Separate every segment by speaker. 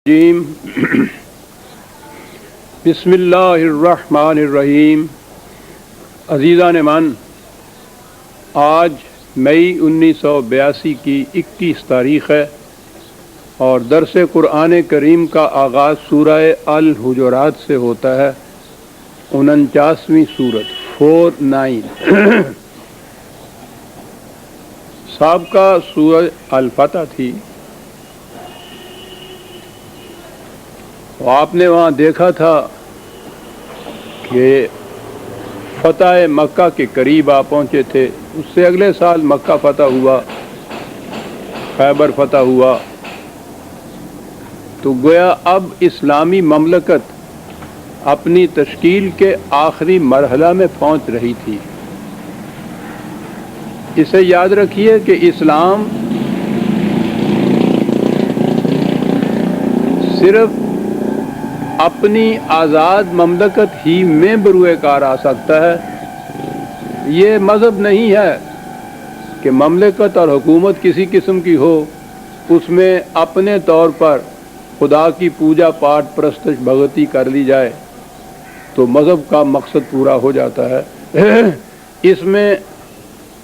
Speaker 1: جیم بسم اللہ الرحمن الرحیم۔ عزیزان من، آج مئی 1982 کی 21 تاریخ ہے اور درس قرآن کریم کا آغاز سورہ الحجرات سے ہوتا ہے، 49ویں سورت 49۔ سابقہ سورہ الفتح تھی، آپ نے وہاں دیکھا تھا کہ فتح مکہ کے قریب آپ پہنچے تھے۔ اس سے اگلے سال مکہ فتح ہوا، خیبر فتح ہوا، تو گویا اب اسلامی مملکت اپنی تشکیل کے آخری مرحلہ میں پہنچ رہی تھی۔ اسے یاد رکھیے کہ اسلام صرف اپنی آزاد مملکت ہی میں بروئے کار آ سکتا ہے۔ یہ مذہب نہیں ہے کہ مملکت اور حکومت کسی قسم کی ہو، اس میں اپنے طور پر خدا کی پوجا پاٹ پرستش بھگتی کر لی جائے تو مذہب کا مقصد پورا ہو جاتا ہے۔ اس میں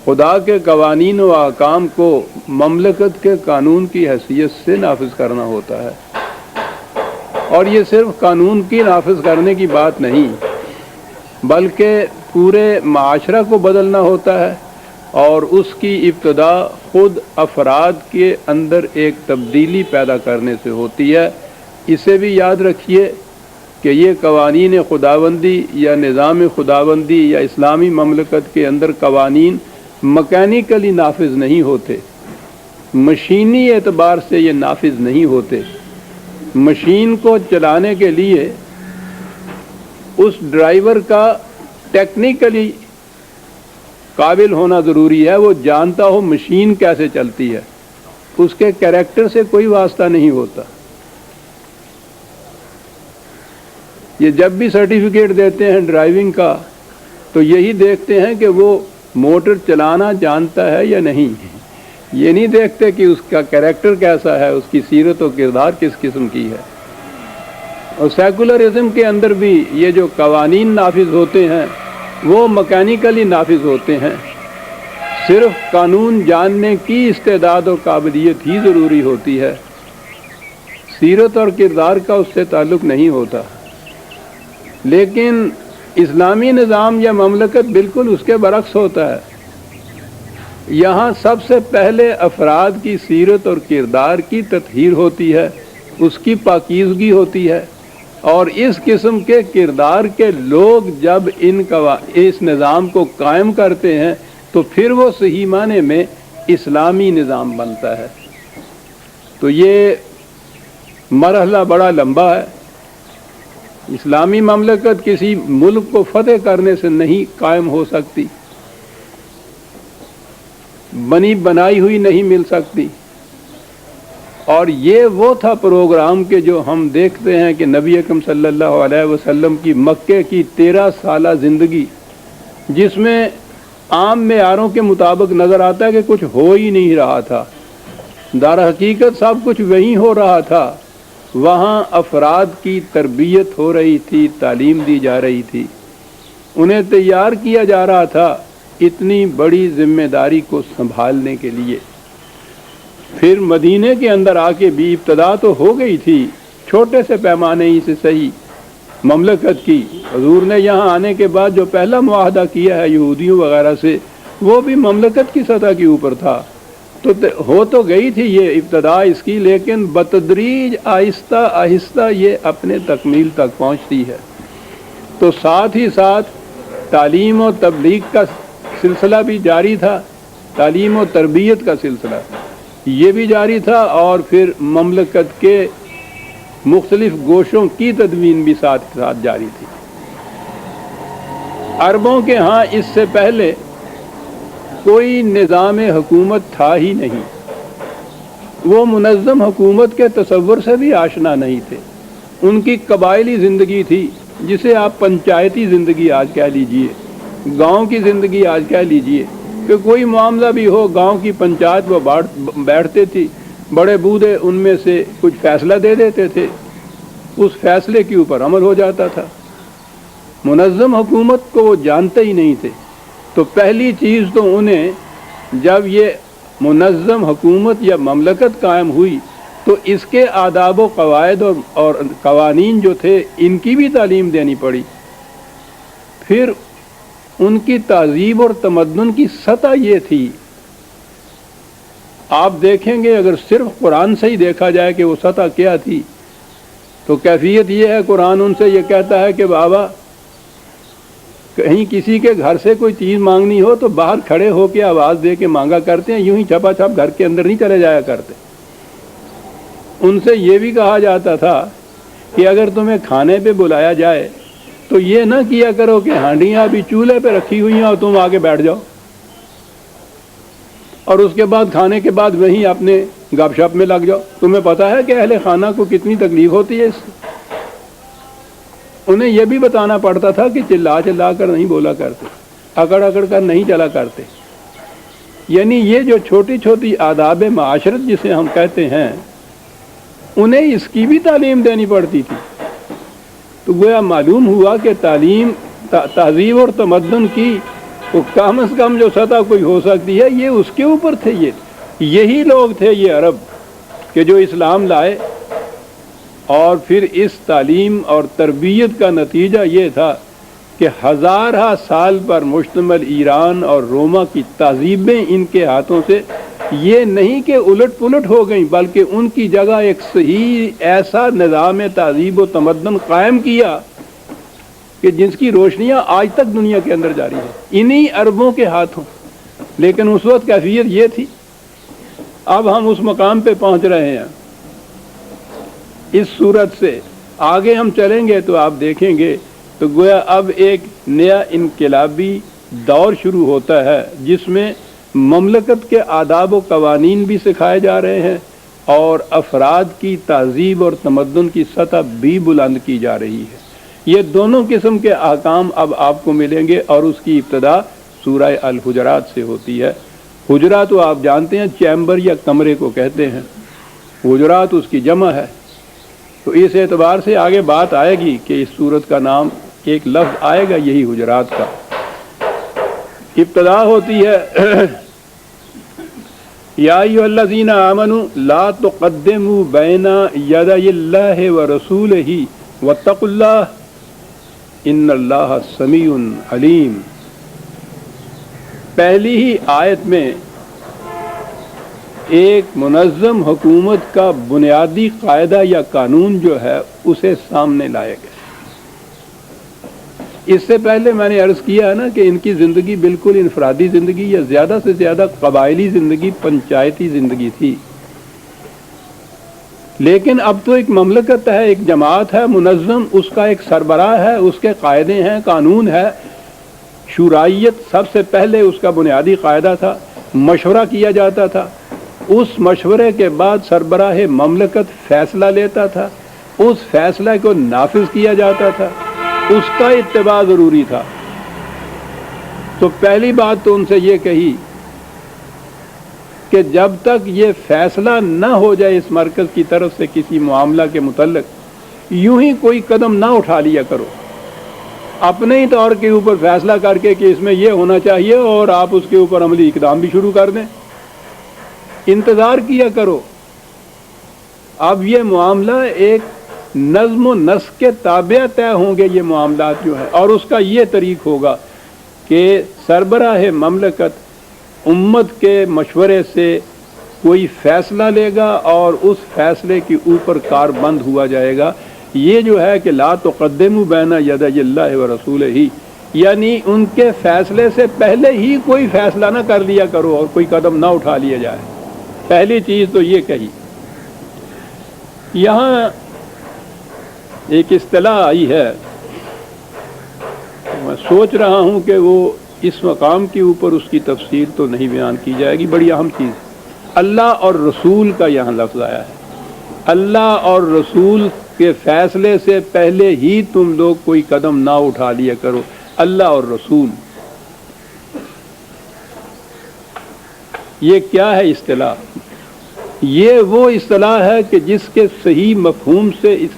Speaker 1: خدا کے قوانین و احکام کو مملکت کے قانون کی حیثیت سے نافذ کرنا ہوتا ہے، اور یہ صرف قانون کی نافذ کرنے کی بات نہیں بلکہ پورے معاشرہ کو بدلنا ہوتا ہے، اور اس کی ابتدا خود افراد کے اندر ایک تبدیلی پیدا کرنے سے ہوتی ہے۔ اسے بھی یاد رکھیے کہ یہ قوانین خداوندی یا نظام خداوندی یا اسلامی مملکت کے اندر قوانین مکینیکلی نافذ نہیں ہوتے، مشینی اعتبار سے یہ نافذ نہیں ہوتے۔ مشین کو چلانے کے لیے اس ڈرائیور کا ٹیکنیکلی قابل ہونا ضروری ہے، وہ جانتا ہو مشین کیسے چلتی ہے، اس کے کیریکٹر سے کوئی واسطہ نہیں ہوتا۔ یہ جب بھی سرٹیفکیٹ دیتے ہیں ڈرائیونگ کا تو یہی دیکھتے ہیں کہ وہ موٹر چلانا جانتا ہے یا نہیں، یہ نہیں دیکھتے کہ اس کا کیریکٹر کیسا ہے، اس کی سیرت و کردار کس قسم کی ہے۔ اور سیکولرزم کے اندر بھی یہ جو قوانین نافذ ہوتے ہیں وہ مکینیکلی نافذ ہوتے ہیں، صرف قانون جاننے کی استعداد اور قابلیت ہی ضروری ہوتی ہے، سیرت اور کردار کا اس سے تعلق نہیں ہوتا۔ لیکن اسلامی نظام یا مملکت بالکل اس کے برعکس ہوتا ہے۔ یہاں سب سے پہلے افراد کی سیرت اور کردار کی تطہیر ہوتی ہے، اس کی پاکیزگی ہوتی ہے، اور اس قسم کے کردار کے لوگ جب اس نظام کو قائم کرتے ہیں تو پھر وہ صحیح معنی میں اسلامی نظام بنتا ہے۔ تو یہ مرحلہ بڑا لمبا ہے۔ اسلامی مملکت کسی ملک کو فتح کرنے سے نہیں قائم ہو سکتی، بنی بنائی ہوئی نہیں مل سکتی۔ اور یہ وہ تھا پروگرام کہ جو ہم دیکھتے ہیں کہ نبی اکرم صلی اللہ علیہ وسلم کی مکے کی 13 سالہ زندگی، جس میں عام معیاروں کے مطابق نظر آتا ہے کہ کچھ ہو ہی نہیں رہا تھا، در حقیقت سب کچھ وہیں ہو رہا تھا۔ وہاں افراد کی تربیت ہو رہی تھی، تعلیم دی جا رہی تھی، انہیں تیار کیا جا رہا تھا اتنی بڑی ذمہ داری کو سنبھالنے کے لیے۔ پھر مدینے کے اندر آ کے بھی ابتدا تو ہو گئی تھی، چھوٹے سے پیمانے ہی سے صحیح، مملکت کی۔ حضور نے یہاں آنے کے بعد جو پہلا معاہدہ کیا ہے یہودیوں وغیرہ سے، وہ بھی مملکت کی سطح کے اوپر تھا، تو ہو تو گئی تھی یہ ابتدا اس کی، لیکن بتدریج آہستہ آہستہ یہ اپنے تکمیل تک پہنچتی ہے۔ تو ساتھ ہی ساتھ تعلیم و تبلیغ کا سلسلہ بھی جاری تھا، تعلیم و تربیت کا سلسلہ یہ بھی جاری تھا، اور پھر مملکت کے مختلف گوشوں کی تدوین بھی ساتھ ساتھ جاری تھی۔ عربوں کے ہاں اس سے پہلے کوئی نظام حکومت تھا ہی نہیں، وہ منظم حکومت کے تصور سے بھی آشنا نہیں تھے۔ ان کی قبائلی زندگی تھی، جسے آپ پنچایتی زندگی آج کہہ لیجئے، گاؤں کی زندگی آج کہہ لیجئے، کہ کوئی معاملہ بھی ہو گاؤں کی پنچایت وہ بیٹھتے تھی، بڑے بوڑھے ان میں سے کچھ فیصلہ دے دیتے تھے، اس فیصلے کے اوپر عمل ہو جاتا تھا۔ منظم حکومت کو وہ جانتے ہی نہیں تھے۔ تو پہلی چیز تو انہیں جب یہ منظم حکومت یا مملکت قائم ہوئی تو اس کے آداب و قواعد اور قوانین جو تھے ان کی بھی تعلیم دینی پڑی۔ پھر ان کی تہذیب اور تمدن کی سطح یہ تھی، آپ دیکھیں گے اگر صرف قرآن سے ہی دیکھا جائے کہ وہ سطح کیا تھی تو کیفیت یہ ہے، قرآن ان سے یہ کہتا ہے کہ بابا کہیں کسی کے گھر سے کوئی چیز مانگنی ہو تو باہر کھڑے ہو کے آواز دے کے مانگا کرتے ہیں، یوں ہی چھپا چھپ گھر کے اندر نہیں چلے جایا کرتے۔ ان سے یہ بھی کہا جاتا تھا کہ اگر تمہیں کھانے پہ بلایا جائے تو یہ نہ کیا کرو کہ ہانڈیاں ابھی چولہے پہ رکھی ہوئی ہیں اور تم آگے بیٹھ جاؤ اور اس کے بعد کھانے کے بعد وہیں اپنے گپ شپ میں لگ جاؤ۔ تمہیں پتہ ہے کہ اہل خانہ کو کتنی تکلیف ہوتی ہے اس سے۔ انہیں یہ بھی بتانا پڑتا تھا کہ چلا چلا کر نہیں بولا کرتے، اکڑ اکڑ کر نہیں چلا کرتے۔ یعنی یہ جو چھوٹی چھوٹی آداب معاشرت جسے ہم کہتے ہیں انہیں اس کی بھی تعلیم دینی پڑتی تھی۔ تو گویا معلوم ہوا کہ تعلیم تہذیب اور تمدن کی وہ کم از کم جو سطح کوئی ہو سکتی ہے یہ اس کے اوپر تھے۔ یہی لوگ تھے یہ عرب کہ جو اسلام لائے، اور پھر اس تعلیم اور تربیت کا نتیجہ یہ تھا کہ ہزارہ سال پر مشتمل ایران اور روما کی تہذیبیں ان کے ہاتھوں سے یہ نہیں کہ الٹ پلٹ ہو گئیں بلکہ ان کی جگہ ایک صحیح ایسا نظام تہذیب و تمدن قائم کیا کہ جس کی روشنیاں آج تک دنیا کے اندر جاری ہیں انہی عربوں کے ہاتھوں۔ لیکن اس وقت کیفیت یہ تھی۔ اب ہم اس مقام پہ پہنچ رہے ہیں۔ اس صورت سے آگے ہم چلیں گے تو آپ دیکھیں گے تو گویا اب ایک نیا انقلابی دور شروع ہوتا ہے جس میں مملکت کے آداب و قوانین بھی سکھائے جا رہے ہیں اور افراد کی تہذیب اور تمدن کی سطح بھی بلند کی جا رہی ہے۔ یہ دونوں قسم کے احکام اب آپ کو ملیں گے اور اس کی ابتدا سورہ الحجرات سے ہوتی ہے۔ حجرات تو آپ جانتے ہیں چیمبر یا کمرے کو کہتے ہیں، حجرات اس کی جمع ہے۔ تو اس اعتبار سے آگے بات آئے گی کہ اس سورت کا نام ایک لفظ آئے گا یہی حجرات کا۔ ابتدا ہوتی ہے یا ایھا الذین آمنوا لا تقدموا بین یدی اللہ ورسولہ واتقوا اللہ ان اللہ سمیع علیم۔ پہلی ہی آیت میں ایک منظم حکومت کا بنیادی قاعدہ یا قانون جو ہے اسے سامنے لائے گئے۔ اس سے پہلے میں نے عرض کیا ہے نا کہ ان کی زندگی بالکل انفرادی زندگی یا زیادہ سے زیادہ قبائلی زندگی، پنچایتی زندگی تھی۔ لیکن اب تو ایک مملکت ہے، ایک جماعت ہے منظم، اس کا ایک سربراہ ہے، اس کے قاعدے ہیں، قانون ہے۔ شورائیت سب سے پہلے اس کا بنیادی قاعدہ تھا، مشورہ کیا جاتا تھا، اس مشورے کے بعد سربراہ مملکت فیصلہ لیتا تھا، اس فیصلہ کو نافذ کیا جاتا تھا، اس کا اتباع ضروری تھا۔ تو پہلی بات تو ان سے یہ کہی کہ جب تک یہ فیصلہ نہ ہو جائے اس مرکز کی طرف سے کسی معاملہ کے متعلق یوں ہی کوئی قدم نہ اٹھا لیا کرو، اپنے ہی طور کے اوپر فیصلہ کر کے کہ اس میں یہ ہونا چاہیے اور آپ اس کے اوپر عملی اقدام بھی شروع کر دیں۔ انتظار کیا کرو۔ اب یہ معاملہ ایک نظم و نسق کے تابع طے ہوں گے یہ معاملات جو ہے، اور اس کا یہ طریق ہوگا کہ سربراہ مملکت امت کے مشورے سے کوئی فیصلہ لے گا اور اس فیصلے کے اوپر کاربند ہوا جائے گا۔ یہ جو ہے کہ لا تقدموا بین یدی اللہ ورسولہ، یعنی ان کے فیصلے سے پہلے ہی کوئی فیصلہ نہ کر لیا کرو اور کوئی قدم نہ اٹھا لیا جائے۔ پہلی چیز تو یہ کہی۔ یہاں ایک اصطلاح آئی ہے، میں سوچ رہا ہوں کہ وہ اس مقام کے اوپر اس کی تفسیر تو نہیں بیان کی جائے گی، بڑی اہم چیز۔ اللہ اور رسول کا یہاں لفظ آیا ہے۔ اللہ اور رسول کے فیصلے سے پہلے ہی تم لوگ کوئی قدم نہ اٹھا لیا کرو۔ اللہ اور رسول، یہ کیا ہے اصطلاح؟ یہ وہ اصطلاح ہے کہ جس کے صحیح مفہوم سے اس